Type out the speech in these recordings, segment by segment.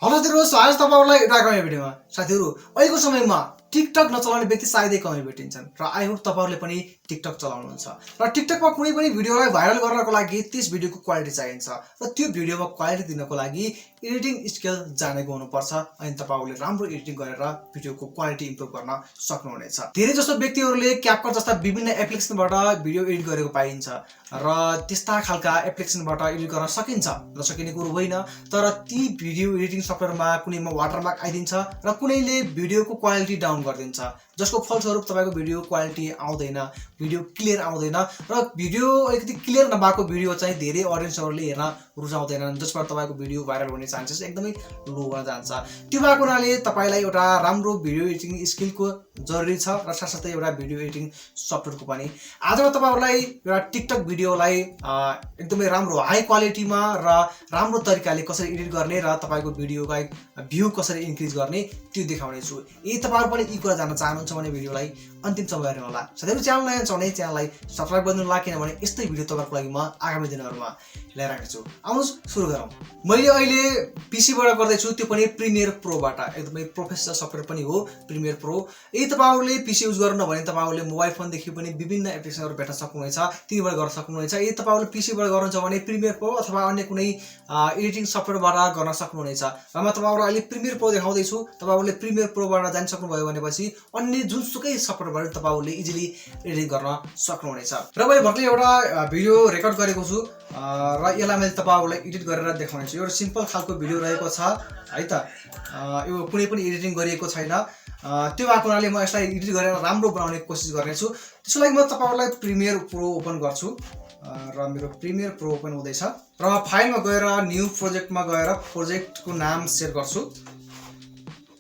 Hello साथीहरु, स्वागत छ तपाईहरुलाई एउटा नयाँ भिडियोमा। साथीहरु, अहिलेको समयमा टिकटक नचलाउने व्यक्ति सायदै कमै भेटिन्छन् र आई होप तपाईहरुले पनि टिकटक चलाउनुहुन्छ। र टिकटकमा कुनै पनि भिडियोलाई भाइरल गर्नको लागि त्यस भिडियोको क्वालिटी चाहिन्छ र त्यो भिडियोमा क्वालिटी दिनको लागि एडिटिङ स्किल जानेको हुनुपर्छ। अनि तपाईहरुले राम्रो एडिटिङ गरेर भिडियोको क्वालिटी इम्प्रुभ गर्न सक्नुहुनेछ। धेरै जसो व्यक्तिहरुले क्यापकट जस्ता विभिन्न एप्लिकेसनबाट भिडियो एडिट गरेको पाइन्छ र त्यस्ता खालका एप्लिकेसनबाट एडिट गर्न सकिन्छ, नसकिने कुरो होइन। तर ती भिडियो एडिटिङ सफ्टवेयरमा कुनैमा वाटरमार्क आइदिन्छ र कुनैले भिडियोको क्वालिटी डाउन गरिदिन्छ, जसको फलस्वरूप तपाईको भिडियो क्वालिटी आउँदैन, भिडियो क्लियर आउँदैन र भिडियो अलिकति क्लियर नभएको भिडियो चाहिँ धेरै अडियन्सहरुले हेर्न रुचाउँदैनन्, जसबाट तपाईको भिडियो भाइरल हुने चान्सेस एकदमै लो हुन जान्छ। त्यो भएको हुनाले तपाईलाई एउटा राम्रो भिडियो एडिटिङ स्किलको जरुरी छ र साथसाथै एउटा भिडियो एडिटिङ सफ्टवेयरको पनि। आज म तपाईहरुलाई एउटा टिकटक भिडियोलाई एकदमै राम्रो हाई क्वालिटीमा र राम्रो तरिकाले कसरी एडिट गर्ने र तपाईको भिडियोलाई भ्यू कसरी इन्क्रिज गर्ने त्यो देखाउने छु। यदि तपाईहरु पनि यी कुरा जान्न चाहनुहुन्छ भने भिडियोलाई अन्तिमसम्म हेर्नु होला। साथीहरु, च्यानल नयाँ छ भने च्यानललाई सब्स्क्राइब गर्नु होला, किनभने यस्तै भिडियो तपाईहरुको लागि म आगामी दिनहरुमा ल्याइराख्ने छु। आउनुस् सुरु गरौँ। मैले अहिले पीसीबाट गर्दै छु, त्यो पनि प्रिमियर प्रोबाट। एकदमै प्रोफेसनल सफ्टवेयर पनि हो प्रिमियर प्रो। यदि तपाईहरुले पीसी युज गर्नु भने तपाईहरुले मोबाइल फोनदेखि पनि विभिन्न एप्लिकेसनहरु भेट्न सक्नुहुनेछ, तीबाट गर्न सक्नुहुनेछ। यदि तपाईहरुले पीसीबाट गर्नुहुन्छ भने प्रिमियर प्रो अथवा अन्य कुनै एडिटिङ सफ्टवेयरबाट गर्न सक्नुहुनेछ। र म तपाईहरुलाई अहिले प्रिमियर प्रो देखाउँदै छु। तपाईहरुले प्रिमियर प्रोबाट जान सक्नुभयो भनेपछि अन्य जुनसुकै सफ्टवेयरबाट तपाईहरुले इजिली एडिट गर्न सक्नुहुनेछ। र मैले भर्खरै एउटा भिडियो रेकर्ड गरेको छु र यसलाई मैले तपाईहरुलाई एडिट गरेर देखाउने छु। एउटा सिम्पल खालको भिडियो रहेको छ है त। यो कुनै पनि एडिटिङ गरिएको छैन। त्यो भएको हुनाले म यसलाई एडिट गरेर राम्रो बनाउने कोसिस गर्नेछु। त्यसको लागि म तपाईहरुलाई प्रिमियर प्रो ओपन गर्छु र मेरो प्रिमियर प्रो ओपन हुँदैछ र फाइलमा गएर न्यू प्रोजेक्टमा गएर प्रोजेक्टको नाम सेभ गर्छु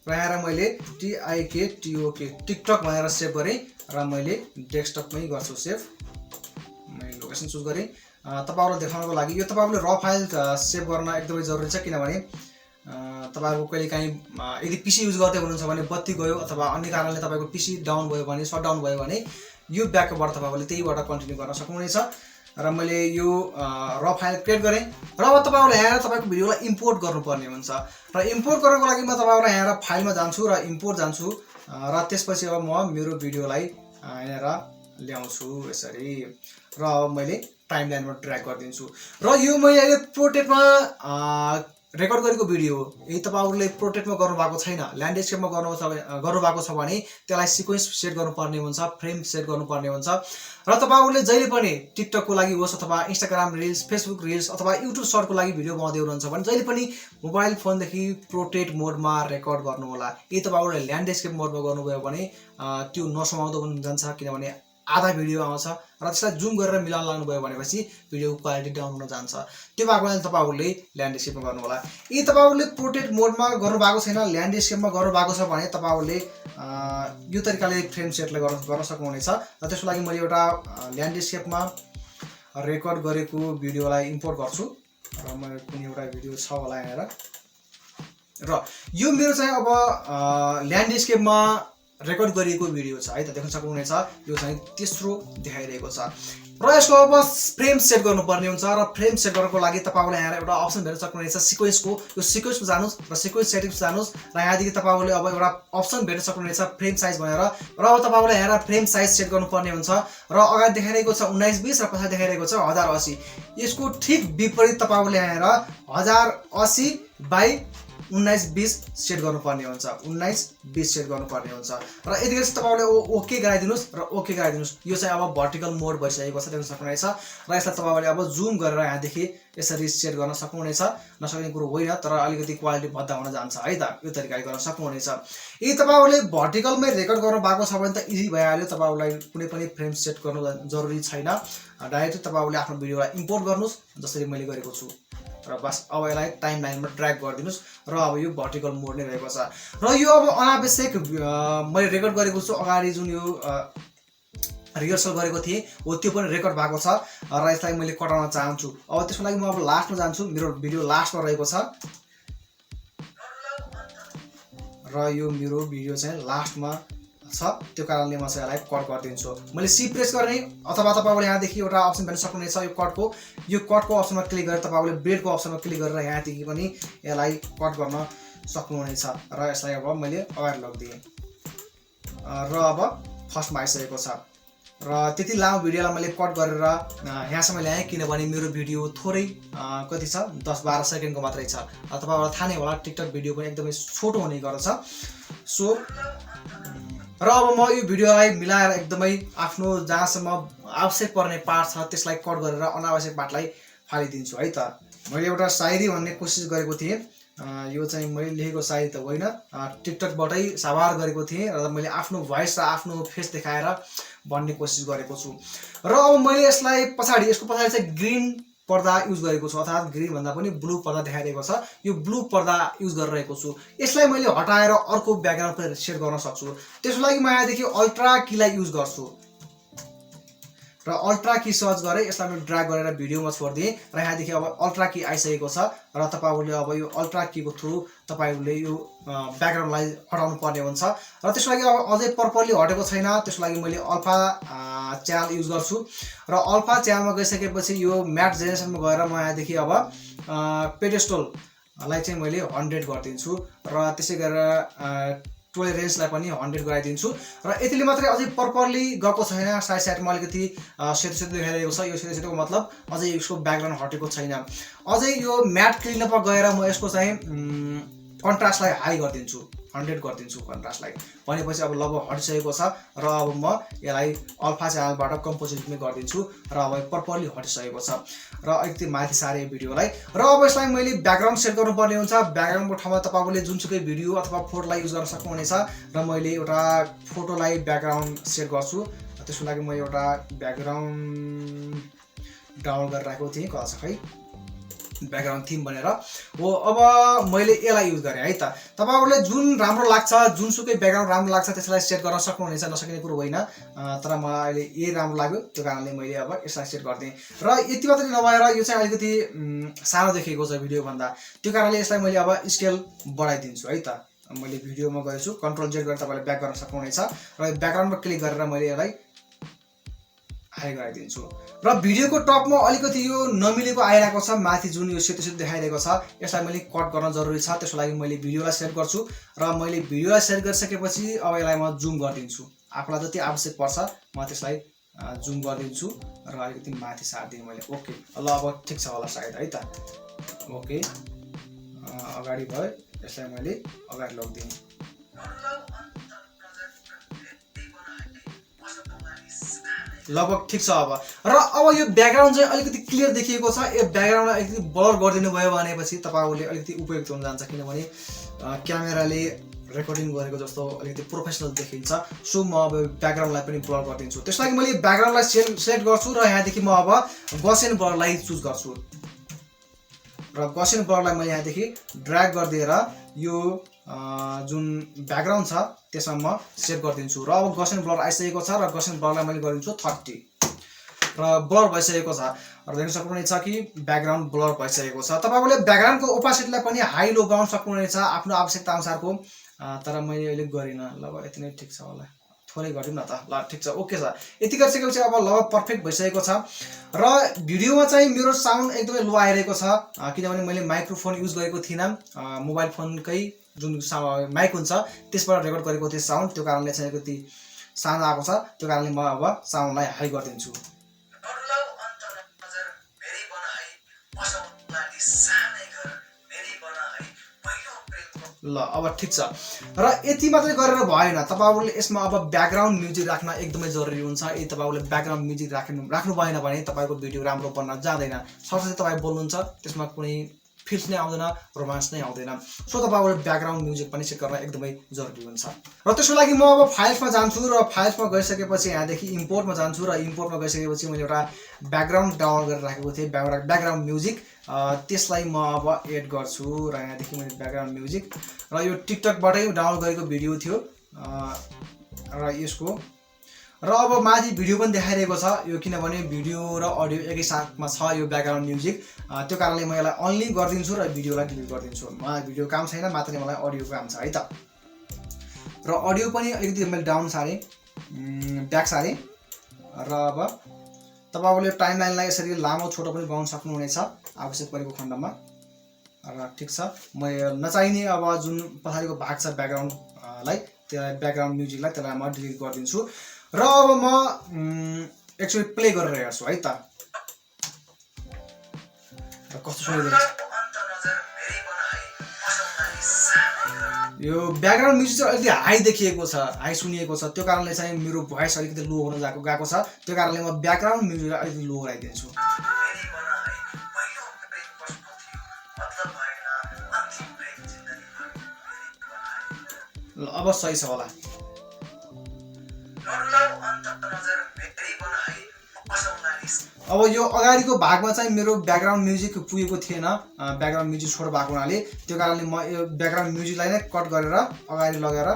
र यहाँ मैले TIKTOK टिकटक भनेर सेभ गरेँ र मैले डेस्कटपमै गर्छु सेभ। मैले लोकेसन चुज गरेँ तपाईहरुलाई देखाउनको लागि। यो तपाईहरुले र फाइल सेभ गर्न एकदमै जरुरी छ, किनभने तपाईहरुको कहिलेकाहीँ यदि पीसी युज गर्दै हुनुहुन्छ भने बत्ती गयो अथवा अन्य कारणले तपाईको पीसी डाउन भयो भने, शटडाउन भयो भने यो ब्याकअपबाट तपाईहरुले त्यहीबाट कन्टिन्यू गर्न सक्नुहुनेछ। र मैले यो र फाइल क्रिएट गरेँ र अब तपाईहरुले यहाँ तपाईको भिडियोलाई इम्पोर्ट गर्नुपर्ने हुन्छ। र इम्पोर्ट गर्नको लागि म तपाईहरुलाई यहाँ फाइलमा जान्छु र इम्पोर्ट जान्छु र त्यसपछि अब म मेरो भिडियोलाई यहाँ ल्याउँछु यसरी र अब मैले टाइमलाइनमा ड्र्याग गरिदिन्छु। र यो मैले अहिले पोर्ट्रेटमा रेकर्ड गरेको भिडियो हो। यदि तपाईहरुले पोर्ट्रेटमा गर्नु भएको छैन, ल्यान्डस्केपमा गर्नु भएको छ भने त्यसलाई सिक्वेन्स सेट गर्नुपर्ने हुन्छ, फ्रेम सेट गर्नुपर्ने हुन्छ। र तपाईहरुले जहिले पनि टिकटकको लागि होस् अथवा इन्स्टाग्राम रिल्स, फेसबुक रिल्स अथवा युट्युब सर्टको लागि भिडियो बनाउँदै हुनुहुन्छ भने जहिले पनि मोबाइल फोनदेखि पोर्ट्रेट मोडमा रेकर्ड गर्नु होला। यदि तपाईहरुले ल्यान्डस्केप मोडमा गर्नुभयो भने त्यो नसमाउँदो हुन जान्छ, किनभने आधा भिडियो आउँछ र त्यसलाई जुम गरेर मिलाउन लाग्नुभयो भनेपछि भिडियोको क्वालिटी डाउन हुन जान्छ। त्यो भएको हुनाले तपाईहरुले ल्यान्डस्केपमा गर्नु होला। यदि तपाईहरुले पोर्ट्रेट मोडमा गर्नु भएको छैन, ल्यान्डस्केपमा गर्नु भएको छ भने तपाईहरुले यो तरिकाले फ्रेम सेटले गर्न सक्नुहुनेछ। र त्यसको लागि मैले एउटा ल्यान्डस्केपमा रेकर्ड गरेको भिडियोलाई इम्पोर्ट गर्छु र मेरो कुनै एउटा भिडियो छ होला यहाँ। र यो मेरो चाहिँ अब ल्यान्डस्केपमा रेकर्ड गरिएको भिडियो छ है त, देख्न सक्नुहुनेछ। यो चाहिँ तेस्रो देखाइरहेको छ र यसको अब फ्रेम सेट गर्नुपर्ने हुन्छ। र फ्रेम सेट गर्नको लागि तपाईहरुले यहाँ एउटा अप्सन भेट्न सक्नुहुनेछ सिक्वेन्सको। यो सिक्वेन्समा जानुस् र सिक्वेन्स सेटिङ्स जानुस् र यहाँदेखि तपाईहरुले अब एउटा अप्सन भेट्न सक्नुहुनेछ फ्रेम साइज भनेर। र अब तपाईहरुले यहाँ फ्रेम साइज सेट गर्नुपर्ने हुन्छ र अगाडि देखाइरहेको छ 1920 र पछाडि देखाइरहेको छ 1080। यसको ठिक विपरीत तपाईहरुले यहाँ 1080 बाइ 1920 सेट गर्नुपर्ने हुन्छ, 1920 सेट गर्नुपर्ने हुन्छ। र यतिखेर तपाईहरुले ओके गराइदिनुस् र ओके गराइदिनुस्। यो चाहिँ अब भर्टिकल मोड भइसकेको छ, देख्न सक्नुहुनेछ। र यसलाई तपाईहरुले अब जुम गरेर यहाँदेखि यसरी सेट गर्न सक्नुहुनेछ। नसक्ने कुरो होइन, तर अलिकति क्वालिटी भद्दा हुन जान्छ है त। यो तरिकाले गर्न सक्नुहुनेछ। यदि तपाईहरुले भर्टिकलमै रेकर्ड गर्नु भएको छ भने त इजी भइहाल्यो, तपाईहरुलाई कुनै पनि फ्रेम सेट गर्नु जरुरी छैन। डाइरेक्ट तपाईहरुले आफ्नो भिडियोलाई इम्पोर्ट गर्नुस् जसरी मैले गरेको छु र बस अब यसलाई टाइमलाइनमा ड्र्याग गरिदिनुस् र अब यो भर्टिकल मोड नै रहेको छ। र यो अब अनावश्यक मैले रेकर्ड गरेको छु, अगाडि जुन यो रिहर्सल गरेको थिएँ हो त्यो पनि रेकर्ड भएको छ र यसलाई मैले कटाउन चाहन्छु। अब त्यसको लागि म अब लास्टमा जान्छु। मेरो भिडियो लास्टमा रहेको छ र यो मेरो भिडियो चाहिँ लास्टमा छ त्यो कारणले म चाहिँ यसलाई कट गरिदिन्छु मैले सी प्रेस गर्ने अथवा तपाईले यहाँदेखि एउटा अप्सन पनि सक्नुहुनेछ यो कटको अप्सनमा क्लिक गरेर तपाईले ब्लेडको अप्सनमा क्लिक गरेर यहाँदेखि पनि यसलाई कट गर्न सक्नुहुनेछ र यसलाई अब मैले अगाडि लगिदिएँ र अब फर्स्टमा आइसकेको छ र त्यति लामो भिडियोलाई मैले कट गरेर यहाँसम्म ल्याएँ किनभने मेरो भिडियो थोरै कति छ 10-12 सेकेन्डको मात्रै छ तपाईहरुलाई थाहा नै होला टिकटक भिडियो पनि एकदमै छोटो हुने गर्छ सो र अब म यो भिडियोलाई मिलाएर एकदमै आफ्नो जहाँसम्म आवश्यक पर्ने पार्ट छ त्यसलाई कट गरेर अनावश्यक पार्टलाई फालिदिन्छु है त मैले एउटा शायरी भन्ने कोसिस गरेको थिएँ यो चाहिँ मैले लेखेको शायरी त होइन टिकटकबाटै साभार गरेको थिएँ र मैले आफ्नो भोइस र आफ्नो फेस देखाएर भन्ने कोसिस गरेको छु र अब मैले यसको पछाडि चाहिँ ग्रीन पर्दा युज गरेको छु अर्थात् ग्रीन भन्दा पनि ब्लू पर्दा देखाइरहेको छ यो ब्लू पर्दा युज गरिरहेको छु यसलाई मैले हटाएर अर्को ब्याकग्राउन्ड पनि सेट गर्न सक्छु त्यसको लागि म यहाँदेखि अल्ट्रा कीलाई युज गर्छु र अल्ट्रा की सर्च गरे यसलाई मैले ड्र्याग गरेर भिडियोमा छोड्दिएँ र यहाँदेखि अब अल्ट्रा की आइसकेको छ र तपाईहरुले अब यो अल्ट्रा कीको थ्रु तपाईहरुले यो ब्याकग्राउन्डलाई हटाउनु पर्ने हुन्छ र त्यसको लागि अब अझै प्रपरली हटेको छैन त्यसको लागि मैले अल्फा च्यानल युज गर्छु र अल्फा च्यानलमा गइसकेपछि यो म्याट जेनेरेसनमा गएर म यहाँदेखि अब पेडेस्टललाई चाहिँ मैले 100 गरिदिन्छु र त्यसै गरेर टोलरेन्सलाई पनि 100 गराइदिन्छु र यतिले मात्रै अझै प्रपरली गएको छैन साइडमा अलिकति सेतो देखाइरहेको छ यो सेतोको मतलब अझै यसको ब्याकग्राउन्ड हटेको छैन अझै यो म्याट क्लिनअपमा गएर म यसको चाहिँ कन्ट्रास्टलाई हाई गरिदिन्छु 100 गरिदिन्छु कन्ट्रास्टलाई भनेपछि अब लगभग हटिसकेको छ र अब म यसलाई अल्फा च्यानलबाट कम्पोजिटमै गरिदिन्छु र अब प्रपरली हटिसकेको छ र अलिकति माथि सारे भिडियोलाई र अब यसलाई मैले ब्याकग्राउन्ड सेट गर्नुपर्ने हुन्छ ब्याकग्राउन्डको ठाउँमा तपाईले जुनसुकै भिडियो अथवा फोटोलाई युज गर्न सक्नुहुनेछ र मैले एउटा फोटोलाई ब्याकग्राउन्ड सेट गर्छु त्यसको लागि म एउटा ब्याकग्राउन्ड डाउनलोड गरेर राखेको थिएँ कता छ खै ब्याकग्राउन्ड थीम भनेर हो अब मैले यसलाई युज गरेँ है त तपाईहरुले जुन राम्रो लाग्छ जुनसुकै ब्याकग्राउन्ड राम्रो लाग्छ त्यसलाई सेट गर्न सक्नुहुनेछ नसकिने कुरो होइन तर मलाई अहिले यही राम्रो लाग्यो त्यो कारणले मैले अब यसलाई सेट गर्दिएँ र यति मात्रै नभएर यो चाहिँ अलिकति सानो देखिएको छ भिडियो भन्दा त्यो कारणले यसलाई मैले अब स्केल बढाइदिन्छु है त मैले भिडियोमा गएछु कन्ट्रोल जेड गरेर तपाईले ब्याक गर्न सक्नुहुनेछ र ब्याकग्राउन्डमा क्लिक गरेर मैले यसलाई हाई गराइदिन्छु र भिडियोको टपमा अलिकति यो नमिलेको आइरहेको छ माथि जुन यो सेतो देखाइरहेको छ यसलाई मैले कट गर्न जरुरी छ त्यसको लागि मैले भिडियोलाई सेट गर्छु र मैले भिडियोलाई सेट गरिसकेपछि अब यसलाई म जुम गरिदिन्छु आफूलाई जति आवश्यक पर्छ म त्यसलाई जुम गरिदिन्छु र अलिकति माथि सार्दिएँ मैले ओके ल अब ठिक छ होला सायद है त ओके अगाडि भयो यसलाई मैले अगाडि लगिदिएँ लगभग ठिक छ अब र अब यो ब्याकग्राउन्ड चाहिँ अलिकति क्लियर देखिएको छ यो ब्याकग्राउन्डलाई अलिकति ब्लर गरिदिनु भयो भनेपछि तपाईहरुले अलिकति उपयुक्त हुन जान्छ किनभने क्यामेराले रेकर्डिङ गरेको जस्तो अलिकति प्रोफेसनल देखिन्छ सो म अब ब्याकग्राउन्डलाई पनि ब्लर गरिदिन्छु त्यसको लागि मैले ब्याकग्राउन्डलाई सेलेक्ट गर्छु र यहाँदेखि म अब गसेन ब्लरलाई चुज गर्छु र गसेन ब्लरलाई मैले यहाँदेखि ड्र्याग गरिदिएर यो जुन ब्याकग्राउन्ड छ त्यसमा म सेभ गरिदिन्छु र अब गसेन ब्लर आइसकेको छ र गसेन ब्लरलाई मैले गरिदिन्छु 30 र ब्लर भइसकेको छ र देख्न सक्नुहुनेछ कि ब्याकग्राउन्ड ब्लर भइसकेको छ तपाईहरुले ब्याकग्राउन्डको ओपासिटीलाई पनि हाई लो गराउन सक्नुहुनेछ आफ्नो आवश्यकता अनुसारको तर मैले अहिले गरिन ल यति नै ठिक छ होला थोरै गरिम न त ल ठिक छ ओके छ यति गरिसकेपछि अब लगभग परफेक्ट भइसकेको छ र भिडियोमा चाहिँ मेरो साउन्ड एकदमै लो आइरहेको छ किनभने मैले माइक्रोफोन युज गरेको थिइनँ मोबाइल फोनकै जुन माइक हुन्छ त्यसबाट रेकर्ड गरेको थिएँ साउन्ड त्यो कारणले चाहिँ अलिकति सानो आएको छ त्यो कारणले म अब साउन्डलाई हाई गरिदिन्छु ल अब ठिक छ र यति मात्रै गरेर भएन तपाईहरुले यसमा अब ब्याकग्राउन्ड म्युजिक राख्न एकदमै जरुरी हुन्छ यदि तपाईहरुले ब्याकग्राउन्ड म्युजिक राख्नु भएन भने तपाईको भिडियो राम्रो बन्न जाँदैन सरसरी तपाई बोल्नुहुन्छ त्यसमा कुनै फिल्स नै आउँदैन रोमान्स नै आउँदैन सो तपाईहरुले ब्याकग्राउन्ड म्युजिक पनि सेट गर्न एकदमै जरुरी हुन्छ र त्यसको लागि म अब फाइल्समा जान्छु र फाइल्समा गइसकेपछि यहाँदेखि इम्पोर्टमा जान्छु र इम्पोर्टमा गइसकेपछि मैले एउटा ब्याकग्राउन्ड डाउनलोड गरेर राखेको थिएँ ब्याकग्राउन्ड म्युजिक त्यसलाई म अब एड गर्छु र यहाँदेखि मैले ब्याकग्राउन्ड म्युजिक र यो टिकटकबाटै डाउनलोड गरेको भिडियो थियो र यसको र अब माथि भिडियो पनि देखाइरहेको छ यो किनभने भिडियो र अडियो एकै साथमा छ यो ब्याकग्राउन्ड म्युजिक त्यो कारणले म यसलाई अनली गरिदिन्छु र भिडियोलाई डिलिट गरिदिन्छु मलाई भिडियो काम छैन मात्र मलाई अडियो काम छ है त र अडियो पनि अलिकति मैले डाउन सारेँ, ब्याक सारेँ। र अब तपाईहरुले टाइमलाइनलाई यसरी लामो छोटो पनि बनाउन सक्नुहुनेछ आवश्यक परेको खण्डमा। र ठिक छ, म नचाहिने अब जुन पछाडिको भाग छ ब्याकग्राउन्डलाई, त्यसलाई ब्याकग्राउन्ड म्युजिकलाई त्यसलाई म डिलिट गरिदिन्छु। र अब म एकचोटि प्ले गरेर हेर्छु है त कस्तो सुनिरहेको छ। यो ब्याकग्राउन्ड म्युजिक चाहिँ अलिकति हाई देखिएको छ, हाई सुनिएको छ, त्यो कारणले चाहिँ मेरो भोइस अलिकति लो हुन गएको छ। त्यो कारणले म ब्याकग्राउन्ड म्युजिकलाई अलिकति लो गराइदिन्छु। ल अब सही छ होला। अब यो अगाडिको भागमा चाहिँ मेरो ब्याकग्राउन्ड म्युजिक पुगेको थिएन, ब्याकग्राउन्ड म्युजिक छोटो भएको हुनाले, त्यो कारणले म यो ब्याकग्राउन्ड म्युजिकलाई नै कट गरेर अगाडि लगेर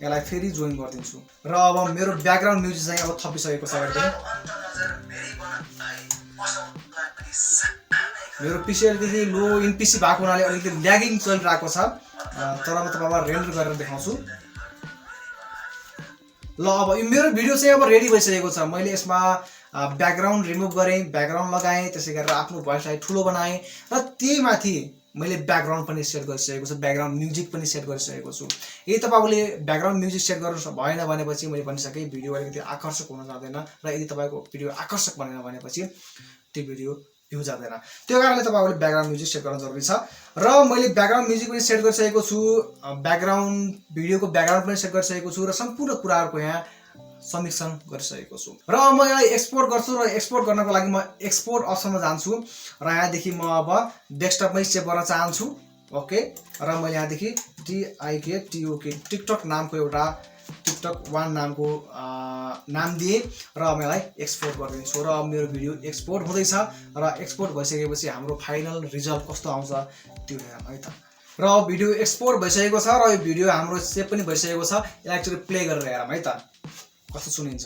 यसलाई फेरि जोइन गरिदिन्छु। र अब मेरो ब्याकग्राउन्ड म्युजिक चाहिँ अब थपिसकेको छ। मेरो पिसी अलिकति लो इन पिसी भएको हुनाले अलिकति ल्यागिङ चलिरहेको छ, तर म तपाईँलाई रेन्डर गरेर देखाउँछु। ल अब यो मेरो भिडियो चाहिँ अब रेडी भइसकेको छ। मैले यसमा ब्याकग्राउन्ड रिमुभ गरेँ, ब्याकग्राउन्ड लगाएँ, त्यसै गरेर आफ्नो भोइसलाई ठुलो बनाएँ र त्यही माथि मैले ब्याकग्राउन्ड पनि सेट गरिसकेको छु, ब्याकग्राउन्ड म्युजिक पनि सेट गरिसकेको छु। यदि तपाईँले ब्याकग्राउन्ड म्युजिक सेट गर्नु भएन भनेपछि मैले भनिसकेँ भिडियो अलिकति आकर्षक हुन जाँदैन, र यदि तपाईँको भिडियो आकर्षक बनेन भनेपछि त्यो भिडियो भ्यू जाँदैन। त्यो कारणले तपाईँले ब्याकग्राउन्ड म्युजिक सेट गर्न जरुरी छ। र मैले ब्याकग्राउन्ड म्युजिक पनि सेट गरिसकेको छु, ब्याकग्राउन्ड भिडियोको ब्याकग्राउन्ड पनि सेट गरिसकेको छु, र सम्पूर्ण कुराहरूको यहाँ समीक्षण गरिसकेको छु। र म यसलाई एक्सपोर्ट गर्छु, र एक्सपोर्ट गर्नको लागि म एक्सपोर्ट अप्सनमा जान्छु, र यहाँदेखि म अब डेस्कटपमै सेभ गर्न चाहन्छु। ओके, र मैले यहाँदेखि TIKTOK टिकटक नामको एउटा टिकटक 1 नामको नाम दिएँ, र म यसलाई एक्सपोर्ट गरिदिन्छु। र मेरो भिडियो एक्सपोर्ट हुँदैछ, र एक्सपोर्ट भइसकेपछि हाम्रो फाइनल रिजल्ट कस्तो आउँछ त्यो हेरौँ है त। र भिडियो एक्सपोर्ट भइसकेको छ, र यो भिडियो हाम्रो सेभ पनि भइसकेको छ। यसलाई एकचोटि प्ले गरेर हेरौँ है त कस्तो सुनिन्छ।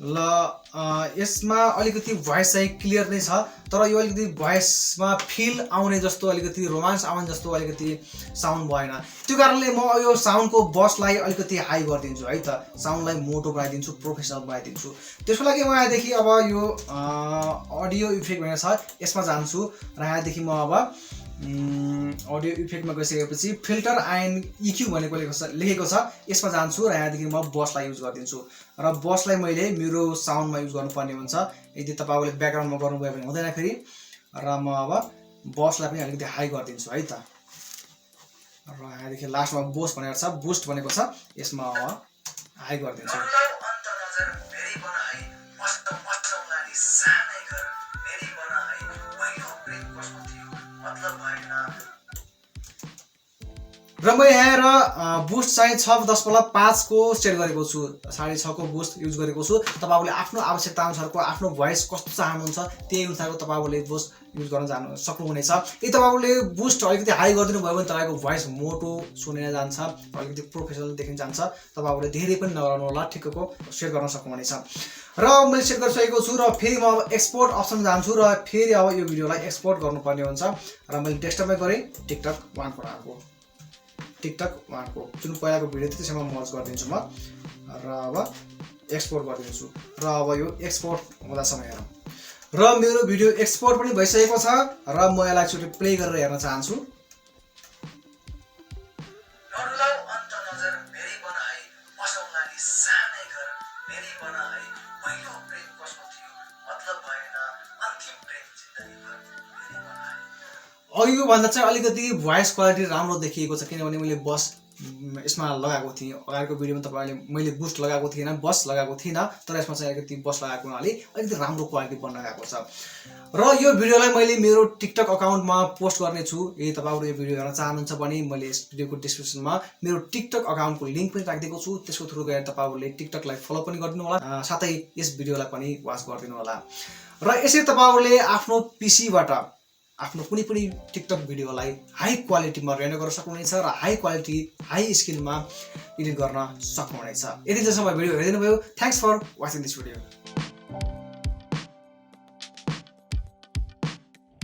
ल यसमा अलिकति भोइस चाहिँ क्लियर नै छ, तर यो अलिकति भोइसमा फिल आउने जस्तो, अलिकति रोमान्स आउने जस्तो अलिकति साउन्ड भएन। त्यो कारणले म यो साउन्डको बसलाई अलिकति हाई गरिदिन्छु है त, साउन्डलाई मोटो बनाइदिन्छु, प्रोफेसनल बनाइदिन्छु। त्यसको लागि म यहाँदेखि अब यो अडियो इफेक्ट भनेर छ यसमा जान्छु, र यहाँदेखि म अब अडियो इफेक्टमा गइसकेपछि फिल्टर एन्ड EQ भनेको लेखेको छ, यसमा जान्छु, र यहाँदेखि म बसलाई युज गरिदिन्छु। र बसलाई मैले मेरो साउन्डमा युज गर्नुपर्ने हुन्छ, यदि तपाईँले ब्याकग्राउन्डमा गर्नुभयो भने हुँदैन फेरि। र म अब बसलाई पनि अलिकति हाई गरिदिन्छु है त। र यहाँदेखि लास्टमा बोस भनेर छ, बुस्ट भनेको छ, यसमा अब हाई गरिदिन्छु। र म यहाँ बुस्ट चाहिँ 6.5 को सेट गरेको छु, 6.5 को बुस्ट युज गरेको छु। तपाईहरुले आफ्नो आवश्यकता अनुसारको आफ्नो भोइस कस्तो चाहनुहुन्छ त्यही अनुसारको तपाईहरुले बुस्ट युज गर्न सक्नुहुनेछ। यदि तपाईहरुले बुस्ट अलिकति हाई गरिदिनु भयो भने तपाईको भोइस मोटो सुनेर जान्छ, अलिकति प्रोफेसनल देखिन जान्छ। तपाईहरुले धेरै पनि नगर्नु होला, ठिकको सेट गर्न सक्नुहुनेछ। र मैले सेट गरिसकेको छु, र फेरि म अब एक्सपोर्ट अप्सन जान्छु, र फेरि अब यो भिडियोलाई एक्सपोर्ट गर्नुपर्ने हुन्छ। र मैले डेस्कटपमै गरे टिकटक 1 को जुन पहिलाको भिडियो थियो त्यसमा मर्ज गरिदिन्छु म, र अब एक्सपोर्ट गरिदिन्छु। र अब यो एक्सपोर्ट हुँदासम्म हेरौँ। र मेरो भिडियो एक्सपोर्ट पनि भइसकेको छ, र म यसलाई एकचोटि प्ले गरेर हेर्न चाहन्छु। अघिको भन्दा चाहिँ अलिकति भोइस क्वालिटी राम्रो देखिएको छ, किनभने मैले बस यसमा लगाएको थिएँ। अगाडिको भिडियोमा तपाईहरुले मैले बुस्ट लगाएको थिएन, बस लगाएको थिएन, तर यसमा चाहिँ अलिकति बस लगाएको हुनाले अलिकति राम्रो क्वालिटी बन्न गएको छ। र यो भिडियोलाई मैले मेरो टिकटक अकाउन्टमा पोस्ट गर्ने छु। यदि तपाईहरु यो भिडियो हेर्न चाहनुहुन्छ भने मैले यस भिडियोको डिस्क्रिप्सनमा मेरो टिकटक अकाउन्टको लिंक पनि राखिदिएको छु। त्यसको थ्रु गएर तपाईहरुले टिकटकलाई फलो पनि गरिदिनु होला, साथै यस भिडियोलाई पनि वाच गरिदिनु होला। र यसरी तपाईहरुले आफ्नो पीसीबाट आफ्नो कुनै पनि टिकटक भिडियोलाई हाई क्वालिटीमा रेन्डर गर्न सक्नुहुनेछ, र हाई क्वालिटी हाई स्किलमा एडिट गर्न सक्नुहुनेछ। यदि जसम्म भिडियो हेरिदिनु भयो, thanks for watching this video.